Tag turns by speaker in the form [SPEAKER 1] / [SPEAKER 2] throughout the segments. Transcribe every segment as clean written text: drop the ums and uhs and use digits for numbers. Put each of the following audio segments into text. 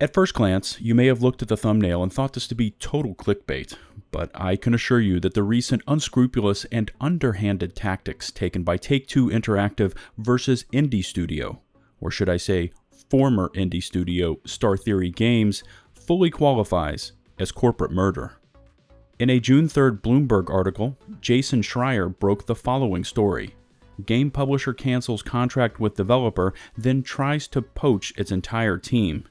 [SPEAKER 1] At first glance, you may have looked at the thumbnail and thought this to be total clickbait, but I can assure you that the recent unscrupulous and underhanded tactics taken by Take-Two Interactive versus indie studio, or should I say former indie studio Star Theory Games, fully qualifies as corporate murder. In a June 3rd Bloomberg article, Jason Schreier broke the following story. Game publisher cancels contract with developer, then tries to poach its entire team.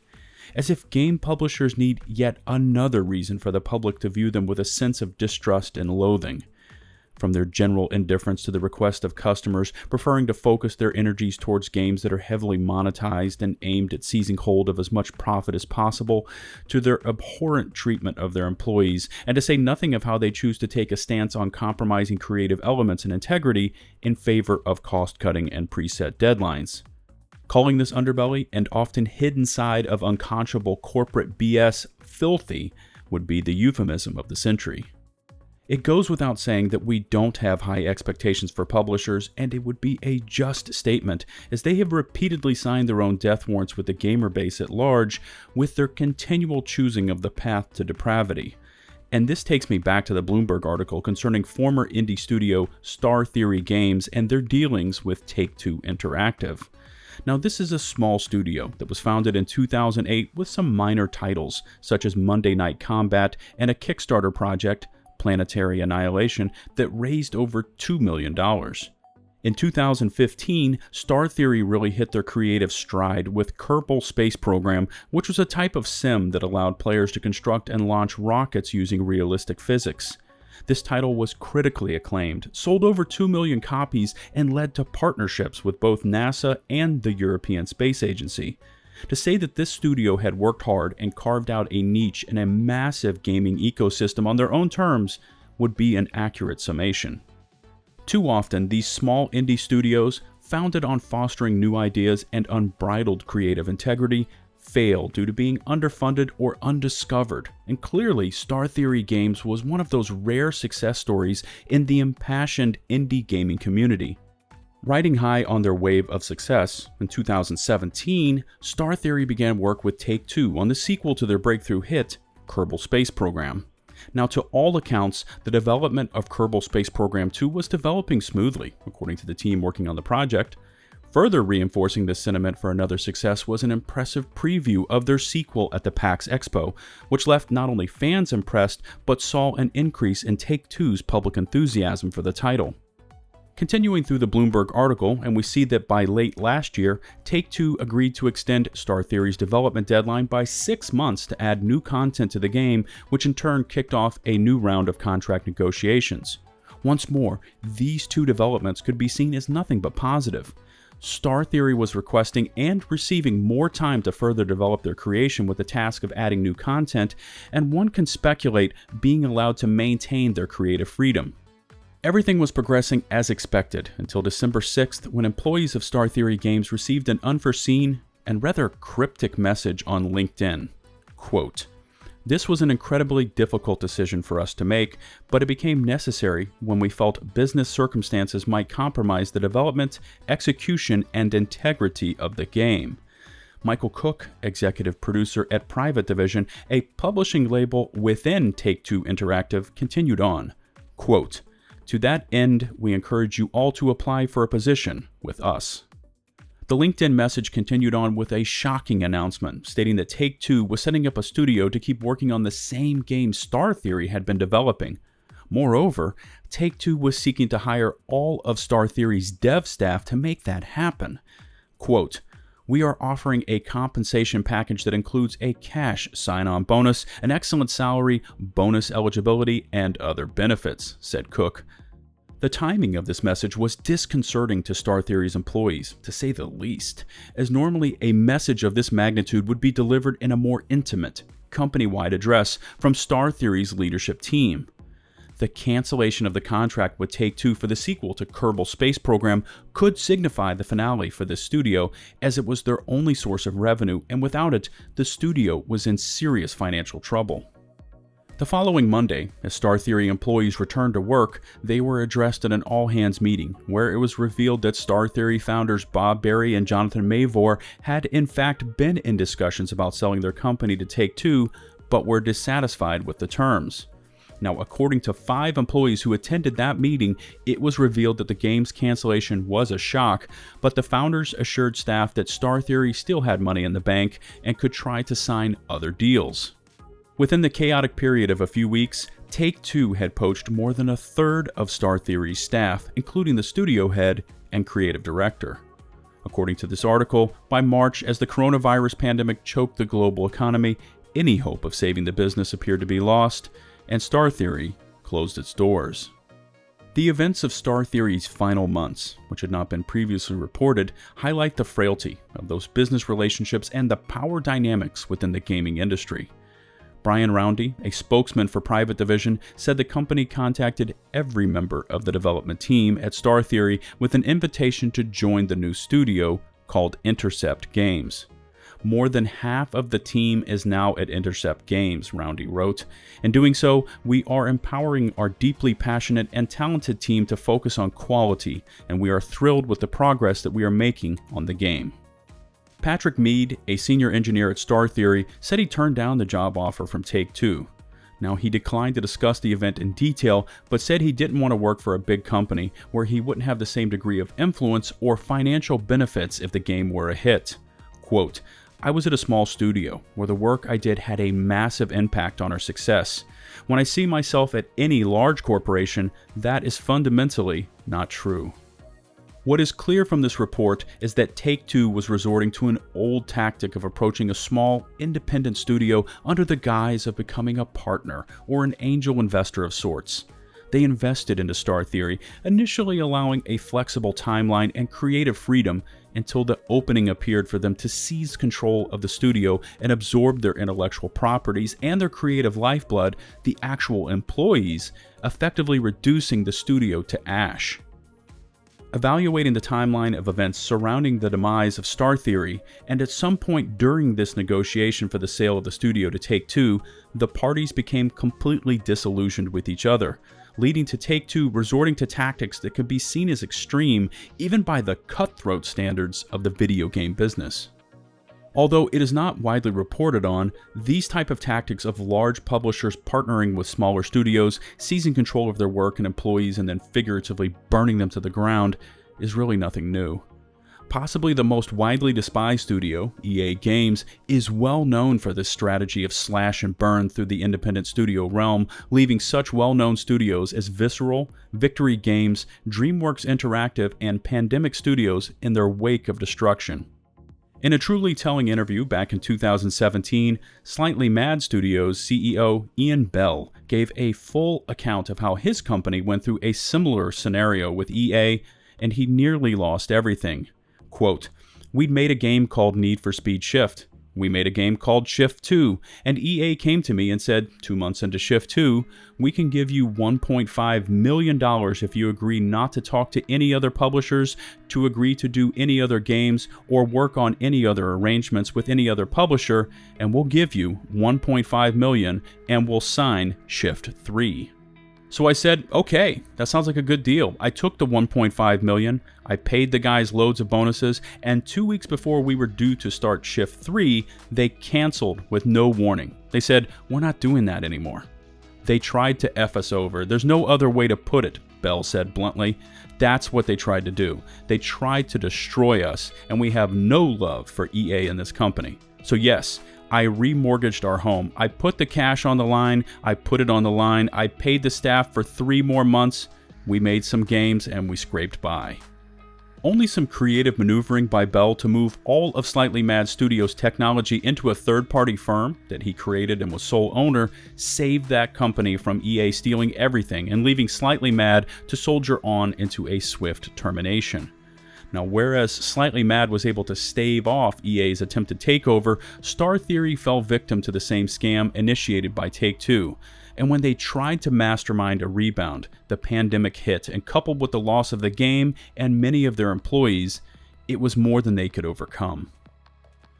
[SPEAKER 1] As if game publishers need yet another reason for the public to view them with a sense of distrust and loathing. From their general indifference to the request of customers preferring to focus their energies towards games that are heavily monetized and aimed at seizing hold of as much profit as possible, to their abhorrent treatment of their employees, and to say nothing of how they choose to take a stance on compromising creative elements and integrity in favor of cost-cutting and preset deadlines. Calling this underbelly and often hidden side of unconscionable corporate BS filthy would be the euphemism of the century. It goes without saying that we don't have high expectations for publishers, and it would be a just statement, as they have repeatedly signed their own death warrants with the gamer base at large, with their continual choosing of the path to depravity. And this takes me back to the Bloomberg article concerning former indie studio Star Theory Games and their dealings with Take-Two Interactive. Now, this is a small studio that was founded in 2008 with some minor titles, such as Monday Night Combat and a Kickstarter project, Planetary Annihilation, that raised over $2 million. In 2015, Star Theory really hit their creative stride with Kerbal Space Program, which was a type of sim that allowed players to construct and launch rockets using realistic physics. This title was critically acclaimed, sold over 2 million copies, and led to partnerships with both NASA and the European Space Agency. To say that this studio had worked hard and carved out a niche in a massive gaming ecosystem on their own terms would be an accurate summation. Too often, these small indie studios, founded on fostering new ideas and unbridled creative integrity, fail due to being underfunded or undiscovered, and clearly Star Theory Games was one of those rare success stories in the impassioned indie gaming community. Riding high on their wave of success, in 2017, Star Theory began work with Take-Two on the sequel to their breakthrough hit, Kerbal Space Program. Now, to all accounts, the development of Kerbal Space Program 2 was developing smoothly, according to the team working on the project. Further reinforcing this sentiment for another success was an impressive preview of their sequel at the PAX Expo, which left not only fans impressed, but saw an increase in Take-Two's public enthusiasm for the title. Continuing through the Bloomberg article, and we see that by late last year, Take-Two agreed to extend Star Theory's development deadline by 6 months to add new content to the game, which in turn kicked off a new round of contract negotiations. Once more, these two developments could be seen as nothing but positive. Star Theory was requesting and receiving more time to further develop their creation with the task of adding new content, and one can speculate being allowed to maintain their creative freedom. Everything was progressing as expected until December 6th, when employees of Star Theory Games received an unforeseen and rather cryptic message on LinkedIn. Quote, "This was an incredibly difficult decision for us to make, but it became necessary when we felt business circumstances might compromise the development, execution, and integrity of the game." Michael Cook, executive producer at Private Division, a publishing label within Take-Two Interactive, continued on. Quote, "To that end, we encourage you all to apply for a position with us." The LinkedIn message continued on with a shocking announcement, stating that Take-Two was setting up a studio to keep working on the same game Star Theory had been developing. Moreover, Take-Two was seeking to hire all of Star Theory's dev staff to make that happen. Quote, "We are offering a compensation package that includes a cash sign-on bonus, an excellent salary, bonus eligibility, and other benefits," said Cook. The timing of this message was disconcerting to Star Theory's employees, to say the least, as normally a message of this magnitude would be delivered in a more intimate, company-wide address from Star Theory's leadership team. The cancellation of the contract with Take-Two for the sequel to Kerbal Space Program could signify the finale for the studio, as it was their only source of revenue, and without it, the studio was in serious financial trouble. The following Monday, as Star Theory employees returned to work, they were addressed at an all-hands meeting where it was revealed that Star Theory founders Bob Berry and Jonathan Mavor had in fact been in discussions about selling their company to Take-Two, but were dissatisfied with the terms. Now, according to 5 employees who attended that meeting, it was revealed that the game's cancellation was a shock, but the founders assured staff that Star Theory still had money in the bank and could try to sign other deals. Within the chaotic period of a few weeks, Take-Two had poached more than a third of Star Theory's staff, including the studio head and creative director. According to this article, by March, as the coronavirus pandemic choked the global economy, any hope of saving the business appeared to be lost, and Star Theory closed its doors. The events of Star Theory's final months, which had not been previously reported, highlight the frailty of those business relationships and the power dynamics within the gaming industry. Brian Roundy, a spokesman for Private Division, said the company contacted every member of the development team at Star Theory with an invitation to join the new studio called Intercept Games. More than half of the team is now at Intercept Games, Roundy wrote. In doing so, we are empowering our deeply passionate and talented team to focus on quality, and we are thrilled with the progress that we are making on the game. Patrick Mead, a senior engineer at Star Theory, said he turned down the job offer from Take-Two. Now, he declined to discuss the event in detail, but said he didn't want to work for a big company where he wouldn't have the same degree of influence or financial benefits if the game were a hit. Quote, "I was at a small studio where the work I did had a massive impact on our success. When I see myself at any large corporation, that is fundamentally not true." What is clear from this report is that Take-Two was resorting to an old tactic of approaching a small, independent studio under the guise of becoming a partner or an angel investor of sorts. They invested into Star Theory, initially allowing a flexible timeline and creative freedom until the opening appeared for them to seize control of the studio and absorb their intellectual properties and their creative lifeblood, the actual employees, effectively reducing the studio to ash. Evaluating the timeline of events surrounding the demise of Star Theory, and at some point during this negotiation for the sale of the studio to Take-Two, the parties became completely disillusioned with each other, leading to Take-Two resorting to tactics that could be seen as extreme even by the cutthroat standards of the video game business. Although it is not widely reported on, these type of tactics of large publishers partnering with smaller studios, seizing control of their work and employees, and then figuratively burning them to the ground is really nothing new. Possibly the most widely despised studio, EA Games, is well known for this strategy of slash and burn through the independent studio realm, leaving such well-known studios as Visceral, Victory Games, DreamWorks Interactive, and Pandemic Studios in their wake of destruction. In a truly telling interview back in 2017, Slightly Mad Studios CEO Ian Bell gave a full account of how his company went through a similar scenario with EA, and he nearly lost everything. Quote, "We'd made a game called Need for Speed Shift. We made a game called Shift 2, and EA came to me and said, 2 months into Shift 2, we can give you $1.5 million if you agree not to talk to any other publishers, to agree to do any other games, or work on any other arrangements with any other publisher, and we'll give you $1.5 million and we'll sign Shift 3. So I said, okay, that sounds like a good deal. I took the $1.5 million, I paid the guys loads of bonuses, and 2 weeks before we were due to start Shift 3, they canceled with no warning. They said, we're not doing that anymore. They tried to F us over. There's no other way to put it, Bell said bluntly. That's what they tried to do. They tried to destroy us, and we have no love for EA in this company. So yes, I remortgaged our home. I put the cash on the line. I put it on the line. I paid the staff for 3 more months. We made some games and we scraped by. Only some creative maneuvering by Bell to move all of Slightly Mad Studios' technology into a third-party firm that he created and was sole owner saved that company from EA stealing everything and leaving Slightly Mad to soldier on into a swift termination. Now, whereas Slightly Mad was able to stave off EA's attempted takeover, Star Theory fell victim to the same scam initiated by Take-Two. And when they tried to mastermind a rebound, the pandemic hit, and coupled with the loss of the game and many of their employees, it was more than they could overcome.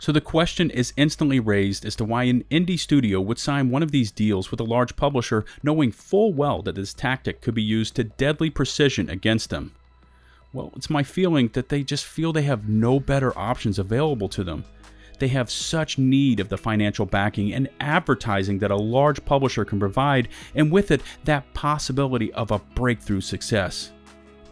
[SPEAKER 1] So the question is instantly raised as to why an indie studio would sign one of these deals with a large publisher knowing full well that this tactic could be used to deadly precision against them. Well, it's my feeling that they just feel they have no better options available to them. They have such need of the financial backing and advertising that a large publisher can provide, and with it, that possibility of a breakthrough success.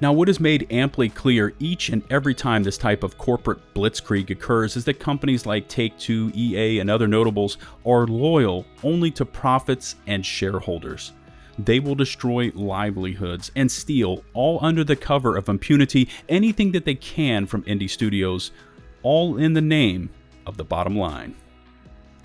[SPEAKER 1] Now, what is made amply clear each and every time this type of corporate blitzkrieg occurs is that companies like Take-Two, EA, and other notables are loyal only to profits and shareholders. They will destroy livelihoods and steal, all under the cover of impunity, anything that they can from indie studios, all in the name of the bottom line.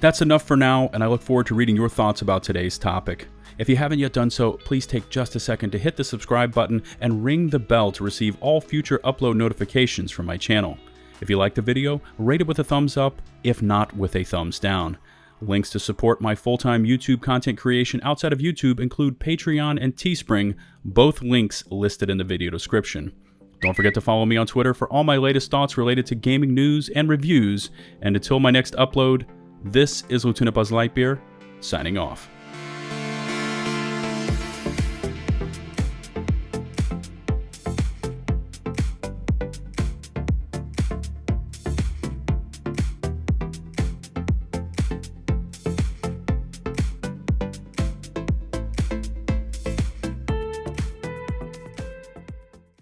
[SPEAKER 1] That's enough for now, and I look forward to reading your thoughts about today's topic. If you haven't yet done so, please take just a second to hit the subscribe button and ring the bell to receive all future upload notifications from my channel. If you liked the video, rate it with a thumbs up, if not with a thumbs down. Links to support my full-time YouTube content creation outside of YouTube include Patreon and Teespring, both links listed in the video description. Don't forget to follow me on Twitter for all my latest thoughts related to gaming news and reviews, and until my next upload, this is LtBuzzLitebeer, signing off.